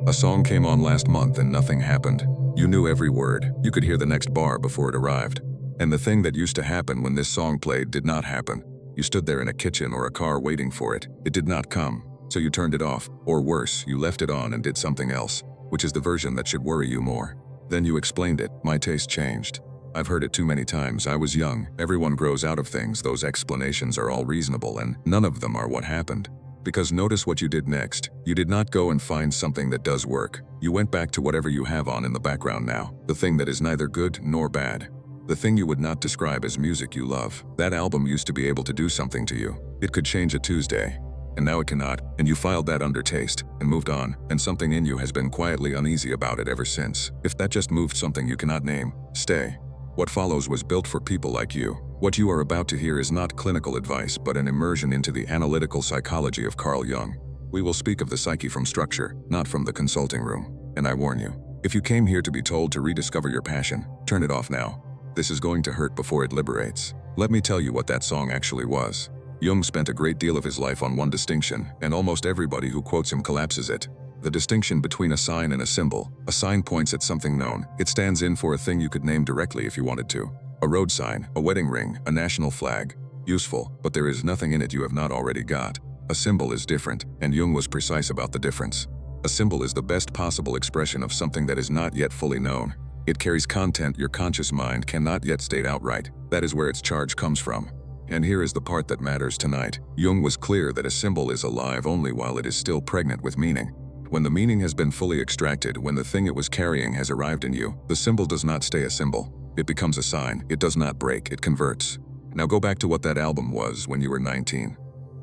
A song came on last month and nothing happened. You knew every word. You could hear the next bar before it arrived. And the thing that used to happen when this song played did not happen. You stood there in a kitchen or a car waiting for it. It did not come. So you turned it off. Or worse, you left it on and did something else, which is the version that should worry you more. Then you explained it. My taste changed. I've heard it too many times. I was young. Everyone grows out of things. Those explanations are all reasonable and none of them are what happened. Because notice what you did next. You did not go and find something that does work. You went back to whatever you have on in the background now. The thing that is neither good nor bad. The thing you would not describe as music you love. That album used to be able to do something to you. It could change a Tuesday. And now it cannot. And you filed that under taste and moved on. And something in you has been quietly uneasy about it ever since. If that just moved something you cannot name, stay. What follows was built for people like you. What you are about to hear is not clinical advice, but an immersion into the analytical psychology of Carl Jung. We will speak of the psyche from structure, not from the consulting room. And I warn you, if you came here to be told to rediscover your passion, turn it off now. This is going to hurt before it liberates. Let me tell you what that song actually was. Jung spent a great deal of his life on one distinction, and almost everybody who quotes him collapses it. The distinction between a sign and a symbol. A sign points at something known. It stands in for a thing you could name directly if you wanted to. A road sign, a wedding ring, a national flag. Useful, but there is nothing in it you have not already got. A symbol is different, and Jung was precise about the difference. A symbol is the best possible expression of something that is not yet fully known. It carries content your conscious mind cannot yet state outright. That is where its charge comes from. And here is the part that matters tonight. Jung was clear that a symbol is alive only while it is still pregnant with meaning. When the meaning has been fully extracted, when the thing it was carrying has arrived in you, the symbol does not stay a symbol. It becomes a sign. It does not break, it converts. Now go back to what that album was when you were 19.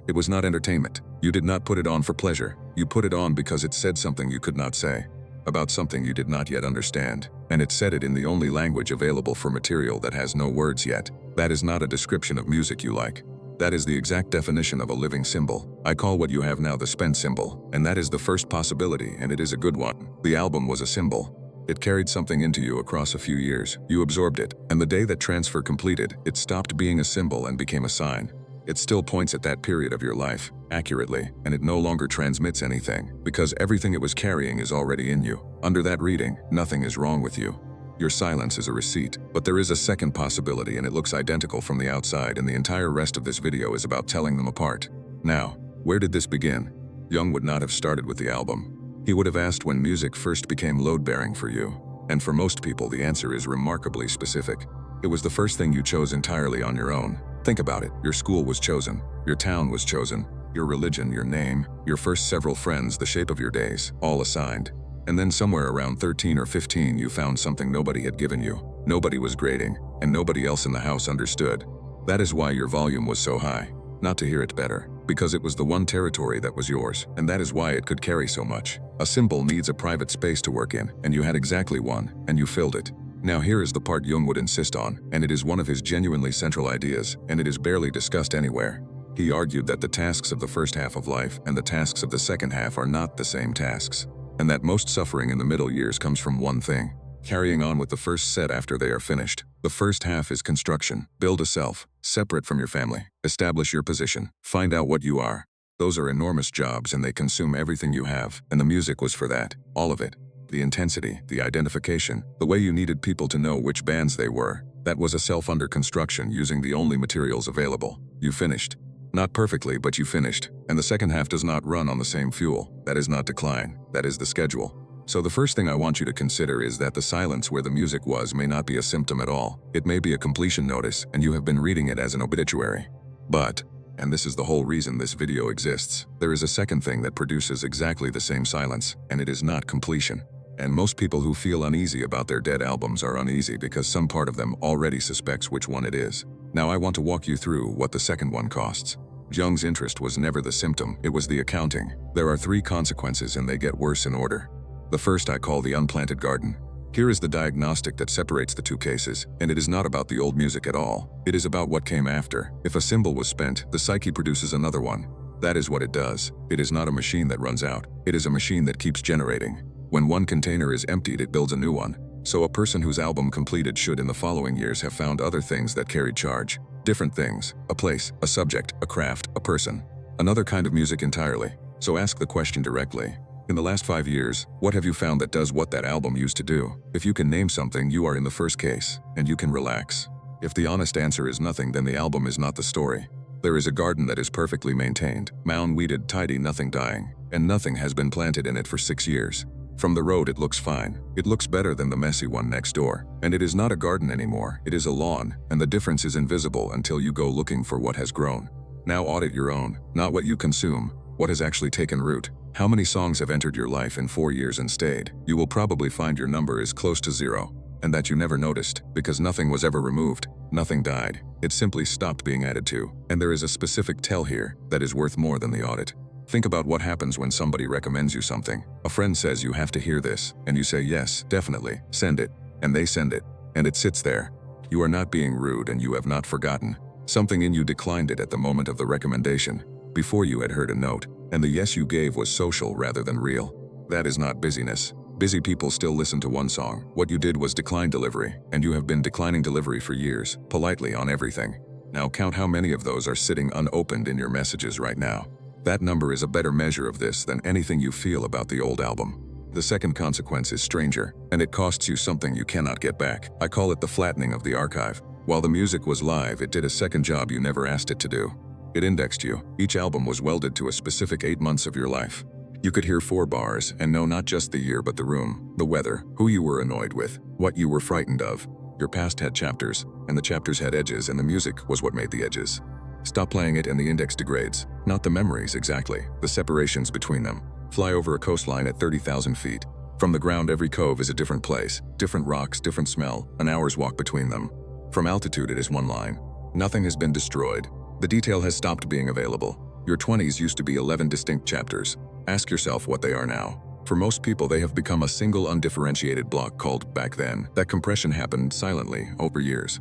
It was not entertainment. You did not put it on for pleasure. You put it on because it said something you could not say. About something you did not yet understand. And it said it in the only language available for material that has no words yet. That is not a description of music you like. That is the exact definition of a living symbol. I call what you have now the spent symbol. And that is the first possibility, and it is a good one. The album was a symbol. It carried something into you across a few years. You absorbed it, and the day that transfer completed, it stopped being a symbol and became a sign. It still points at that period of your life, accurately, and it no longer transmits anything, because everything it was carrying is already in you. Under that reading, nothing is wrong with you. Your silence is a receipt, but there is a second possibility and it looks identical from the outside, and the entire rest of this video is about telling them apart. Now, where did this begin? Jung would not have started with the album. He would have asked when music first became load-bearing for you. And for most people, the answer is remarkably specific. It was the first thing you chose entirely on your own. Think about it. Your school was chosen. Your town was chosen. Your religion, your name, your first several friends, the shape of your days, all assigned. And then somewhere around 13 or 15, you found something nobody had given you. Nobody was grading, and nobody else in the house understood. That is why your volume was so high. Not to hear it better, because it was the one territory that was yours, and that is why it could carry so much. A symbol needs a private space to work in, and you had exactly one, and you filled it. Now here is the part Jung would insist on, and it is one of his genuinely central ideas, and it is barely discussed anywhere. He argued that the tasks of the first half of life and the tasks of the second half are not the same tasks, and that most suffering in the middle years comes from one thing: carrying on with the first set after they are finished. The first half is construction. Build a self, separate from your family. Establish your position. Find out what you are. Those are enormous jobs and they consume everything you have, and the music was for that. All of it. The intensity, the identification, the way you needed people to know which bands they were. That was a self under construction using the only materials available. You finished. Not perfectly, but you finished. And the second half does not run on the same fuel. That is not decline. That is the schedule. So the first thing I want you to consider is that the silence where the music was may not be a symptom at all. It may be a completion notice, and you have been reading it as an obituary. But, and this is the whole reason this video exists, there is a second thing that produces exactly the same silence, and it is not completion. And most people who feel uneasy about their dead albums are uneasy because some part of them already suspects which one it is. Now I want to walk you through what the second one costs. Jung's interest was never the symptom, it was the accounting. There are 3 consequences and they get worse in order. The first I call the unplanted garden. Here is the diagnostic that separates the 2 cases, and it is not about the old music at all. It is about what came after. If a symbol was spent, the psyche produces another one. That is what it does. It is not a machine that runs out. It is a machine that keeps generating. When one container is emptied, it builds a new one. So a person whose album completed should in the following years have found other things that carried charge. Different things. A place, a subject, a craft, a person. Another kind of music entirely. So ask the question directly. In the last 5 years, what have you found that does what that album used to do? If you can name something, you are in the first case, and you can relax. If the honest answer is nothing, then the album is not the story. There is a garden that is perfectly maintained, mound-weeded, tidy, nothing dying, and nothing has been planted in it for 6 years. From the road it looks fine. It looks better than the messy one next door. And it is not a garden anymore, it is a lawn, and the difference is invisible until you go looking for what has grown. Now audit your own, not what you consume, what has actually taken root. How many songs have entered your life in 4 years and stayed? You will probably find your number is close to 0, and that you never noticed, because nothing was ever removed, nothing died. It simply stopped being added to, and there is a specific tell here that is worth more than the audit. Think about what happens when somebody recommends you something. A friend says you have to hear this, and you say yes, definitely, send it, and they send it, and it sits there. You are not being rude and you have not forgotten. Something in you declined it at the moment of the recommendation, before you had heard a note, and the yes you gave was social rather than real. That is not busyness. Busy people still listen to one song. What you did was decline delivery, and you have been declining delivery for years, politely on everything. Now count how many of those are sitting unopened in your messages right now. That number is a better measure of this than anything you feel about the old album. The second consequence is stranger, and it costs you something you cannot get back. I call it the flattening of the archive. While the music was live, it did a second job you never asked it to do. It indexed you. Each album was welded to a specific 8 months of your life. You could hear 4 bars and know not just the year but the room, the weather, who you were annoyed with, what you were frightened of. Your past had chapters, and the chapters had edges, and the music was what made the edges. Stop playing it and the index degrades. Not the memories exactly, the separations between them. Fly over a coastline at 30,000 feet. From the ground, every cove is a different place, different rocks, different smell, an hour's walk between them. From altitude it is one line. Nothing has been destroyed. The detail has stopped being available. Your 20s used to be 11 distinct chapters. Ask yourself what they are now. For most people, they have become a single undifferentiated block called back then. That compression happened silently over years.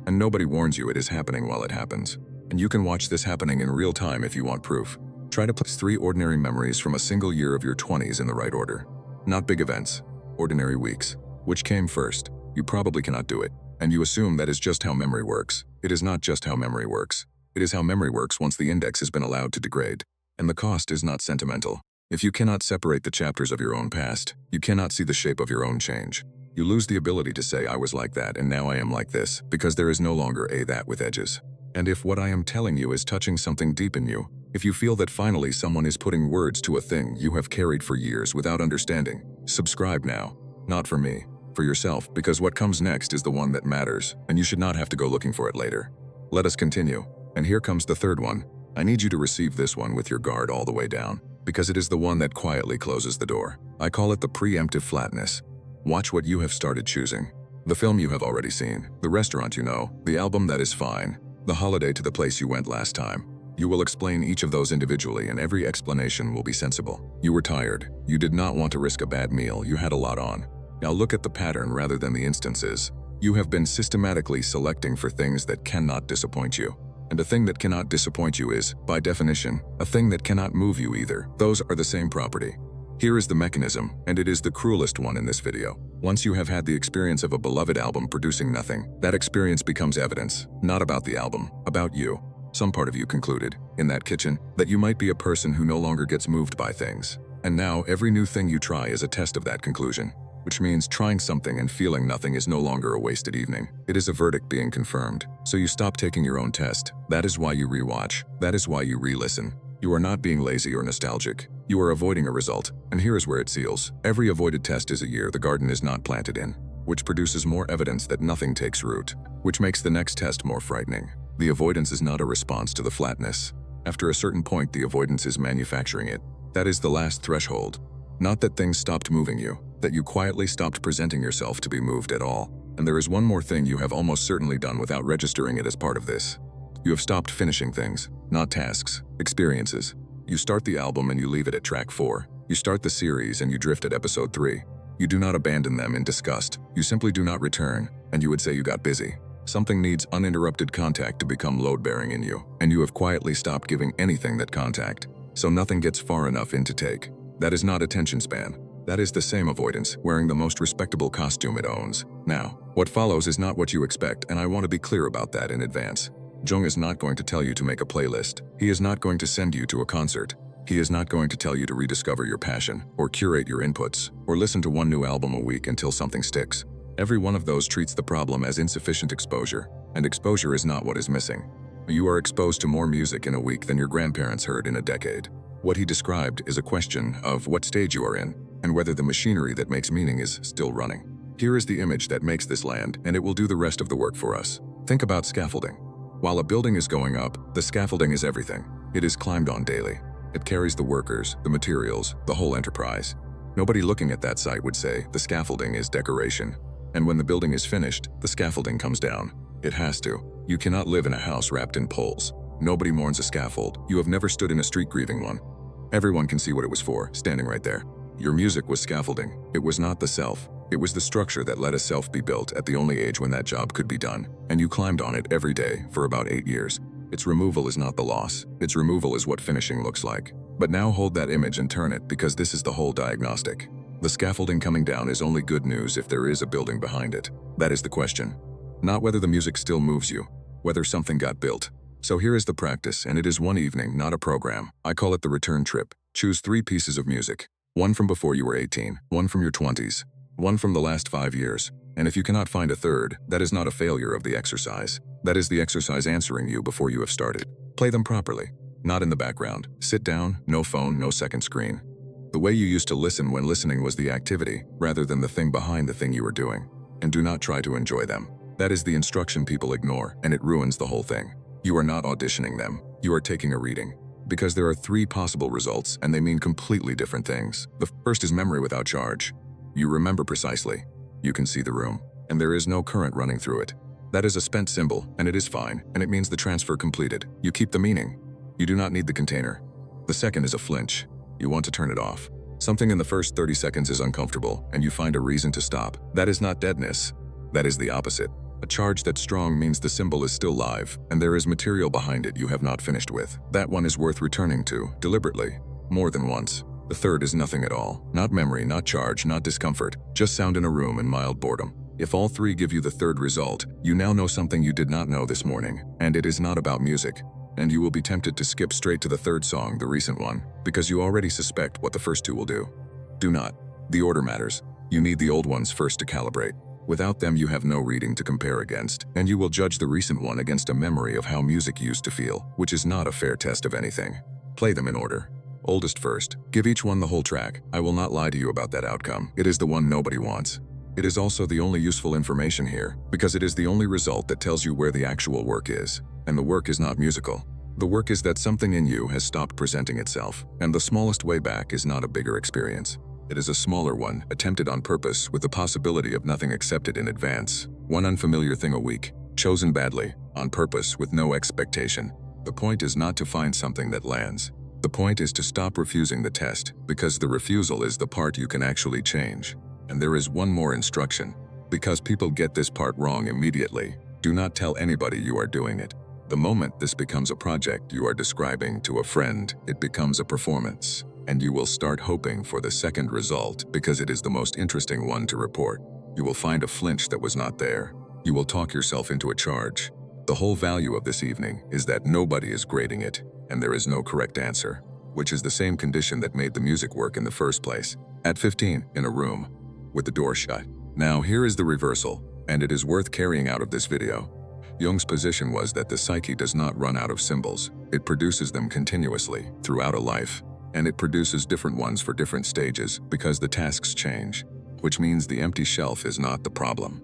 And nobody warns you it is happening while it happens. And you can watch this happening in real time if you want proof. Try to place 3 ordinary memories from a single year of your 20s in the right order. Not big events, ordinary weeks. Which came first? You probably cannot do it. And you assume that is just how memory works. It is not just how memory works. It is how memory works once the index has been allowed to degrade. And the cost is not sentimental. If you cannot separate the chapters of your own past, you cannot see the shape of your own change. You lose the ability to say I was like that and now I am like this, because there is no longer a that with edges. And if what I am telling you is touching something deep in you, if you feel that finally someone is putting words to a thing you have carried for years without understanding, subscribe now. Not for me, for yourself, because what comes next is the one that matters, and you should not have to go looking for it later. Let us continue. And here comes the third one. I need you to receive this one with your guard all the way down, because it is the one that quietly closes the door. I call it the pre-emptive flatness. Watch what you have started choosing. The film you have already seen, the restaurant you know, the album that is fine, the holiday to the place you went last time. You will explain each of those individually, and every explanation will be sensible. You were tired. You did not want to risk a bad meal. You had a lot on. Now look at the pattern rather than the instances. You have been systematically selecting for things that cannot disappoint you. And a thing that cannot disappoint you is, by definition, a thing that cannot move you either. Those are the same property. Here is the mechanism, and it is the cruelest one in this video. Once you have had the experience of a beloved album producing nothing, that experience becomes evidence, not about the album, about you. Some part of you concluded, in that kitchen, that you might be a person who no longer gets moved by things. And now every new thing you try is a test of that conclusion. Which means trying something and feeling nothing is no longer a wasted evening. It is a verdict being confirmed. So you stop taking your own test. That is why you rewatch. That is why you re-listen. You are not being lazy or nostalgic. You are avoiding a result, and here is where it seals. Every avoided test is a year the garden is not planted in, which produces more evidence that nothing takes root, which makes the next test more frightening. The avoidance is not a response to the flatness. After a certain point, the avoidance is manufacturing it. That is the last threshold. Not that things stopped moving you, that you quietly stopped presenting yourself to be moved at all. And there is one more thing you have almost certainly done without registering it as part of this. You have stopped finishing things, not tasks, experiences. You start the album and you leave it at track 4. You start the series and you drift at episode 3. You do not abandon them in disgust. You simply do not return, and you would say you got busy. Something needs uninterrupted contact to become load-bearing in you, and you have quietly stopped giving anything that contact. So nothing gets far enough in to take. That is not attention span. That is the same avoidance, wearing the most respectable costume it owns. Now, what follows is not what you expect, and I want to be clear about that in advance. Jung is not going to tell you to make a playlist. He is not going to send you to a concert. He is not going to tell you to rediscover your passion, or curate your inputs, or listen to one new album a week until something sticks. Every one of those treats the problem as insufficient exposure, and exposure is not what is missing. You are exposed to more music in a week than your grandparents heard in a decade. What he described is a question of what stage you are in, and whether the machinery that makes meaning is still running. Here is the image that makes this land, and it will do the rest of the work for us. Think about scaffolding. While a building is going up, the scaffolding is everything. It is climbed on daily. It carries the workers, the materials, the whole enterprise. Nobody looking at that site would say the scaffolding is decoration. And when the building is finished, the scaffolding comes down. It has to. You cannot live in a house wrapped in poles. Nobody mourns a scaffold. You have never stood in a street grieving one. Everyone can see what it was for, standing right there. Your music was scaffolding. It was not the self. It was the structure that let a self be built at the only age when that job could be done. And you climbed on it every day for about 8 years. Its removal is not the loss. Its removal is what finishing looks like. But now hold that image and turn it, because this is the whole diagnostic. The scaffolding coming down is only good news if there is a building behind it. That is the question. Not whether the music still moves you, whether something got built. So here is the practice, and it is one evening, not a program. I call it the return trip. Choose 3 pieces of music. One from before you were 18, one from your 20s, one from the last 5 years. And if you cannot find a third, that is not a failure of the exercise. That is the exercise answering you before you have started. Play them properly, not in the background. Sit down, no phone, no second screen. The way you used to listen when listening was the activity, rather than the thing behind the thing you were doing. And do not try to enjoy them. That is the instruction people ignore, and it ruins the whole thing. You are not auditioning them. You are taking a reading. Because there are 3 possible results, and they mean completely different things. The first is memory without charge. You remember precisely. You can see the room, and there is no current running through it. That is a spent symbol, and it is fine, and it means the transfer completed. You keep the meaning. You do not need the container. The second is a flinch. You want to turn it off. Something in the first 30 seconds is uncomfortable, and you find a reason to stop. That is not deadness. That is the opposite. A charge that's strong means the symbol is still live, and there is material behind it you have not finished with. That one is worth returning to, deliberately, more than once. The third is nothing at all. Not memory, not charge, not discomfort. Just sound in a room and mild boredom. If all 3 give you the third result, you now know something you did not know this morning, and it is not about music. And you will be tempted to skip straight to the third song, the recent one, because you already suspect what the first 2 will do. Do not. The order matters. You need the old ones first to calibrate. Without them, you have no reading to compare against, and you will judge the recent one against a memory of how music used to feel, which is not a fair test of anything. Play them in order. Oldest first. Give each one the whole track. I will not lie to you about that outcome. It is the one nobody wants. It is also the only useful information here, because it is the only result that tells you where the actual work is. And the work is not musical. The work is that something in you has stopped presenting itself, and the smallest way back is not a bigger experience. It is a smaller one, attempted on purpose, with the possibility of nothing accepted in advance. One unfamiliar thing a week, chosen badly, on purpose, with no expectation. The point is not to find something that lands. The point is to stop refusing the test, because the refusal is the part you can actually change. And there is one more instruction. Because people get this part wrong immediately, do not tell anybody you are doing it. The moment this becomes a project you are describing to a friend, it becomes a performance. And you will start hoping for the second result because it is the most interesting one to report. You will find a flinch that was not there. You will talk yourself into a charge. The whole value of this evening is that nobody is grading it, and there is no correct answer, which is the same condition that made the music work in the first place. At 15, in a room, with the door shut. Now here is the reversal, and it is worth carrying out of this video. Jung's position was that the psyche does not run out of symbols. It produces them continuously, throughout a life. And it produces different ones for different stages because the tasks change, which means the empty shelf is not the problem.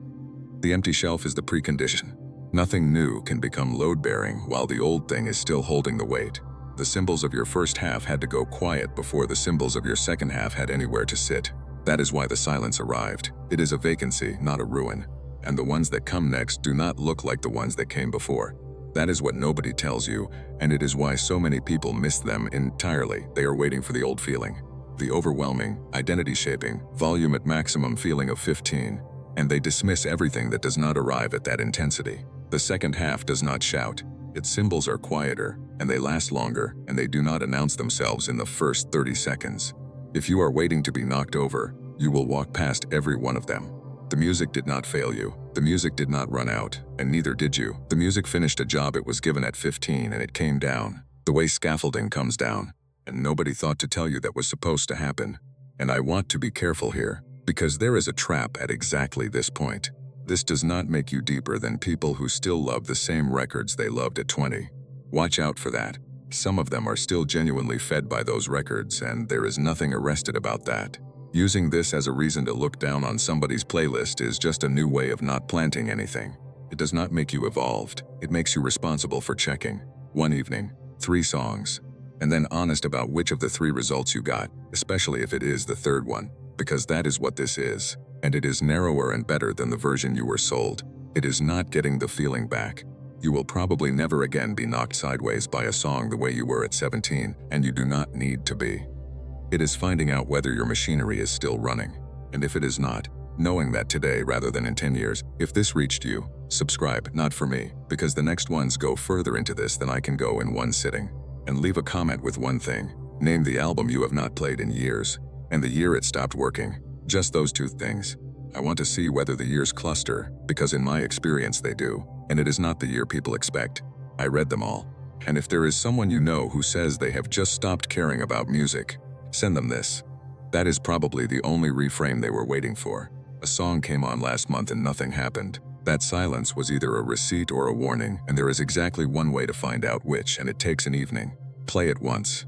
The empty shelf is the precondition. Nothing new can become load-bearing while the old thing is still holding the weight. The symbols of your first half had to go quiet before the symbols of your second half had anywhere to sit. That is why the silence arrived. It is a vacancy, not a ruin. And the ones that come next do not look like the ones that came before. That is what nobody tells you, and it is why so many people miss them entirely. They are waiting for the old feeling. The overwhelming, identity-shaping, volume at maximum feeling of 15. And they dismiss everything that does not arrive at that intensity. The second half does not shout. Its symbols are quieter, and they last longer, and they do not announce themselves in the first 30 seconds. If you are waiting to be knocked over, you will walk past every one of them. The music did not fail you. The music did not run out, and neither did you. The music finished a job it was given at 15 and it came down, the way scaffolding comes down. and nobody thought to tell you that was supposed to happen. And I want to be careful here, because there is a trap at exactly this point. This does not make you deeper than people who still love the same records they loved at 20. Watch out for that. Some of them are still genuinely fed by those records, and there is nothing arrested about that. Using this as a reason to look down on somebody's playlist is just a new way of not planting anything. It does not make you evolved. It makes you responsible for checking. One evening, 3 songs, and then honest about which of the 3 results you got, especially if it is the third one, because that is what this is. And it is narrower and better than the version you were sold. It is not getting the feeling back. You will probably never again be knocked sideways by a song the way you were at 17, and you do not need to be. It is finding out whether your machinery is still running. And if it is not, knowing that today rather than in 10 years. If this reached you, subscribe, not for me, because the next ones go further into this than I can go in one sitting. And leave a comment with one thing. Name the album you have not played in years, and the year it stopped working. Just those 2 things. I want to see whether the years cluster, because in my experience they do, and it is not the year people expect. I read them all. And if there is someone you know who says they have just stopped caring about music, send them this. That is probably the only reframe they were waiting for. A song came on last month and nothing happened. That silence was either a receipt or a warning, and there is exactly one way to find out which, and it takes an evening. Play it once.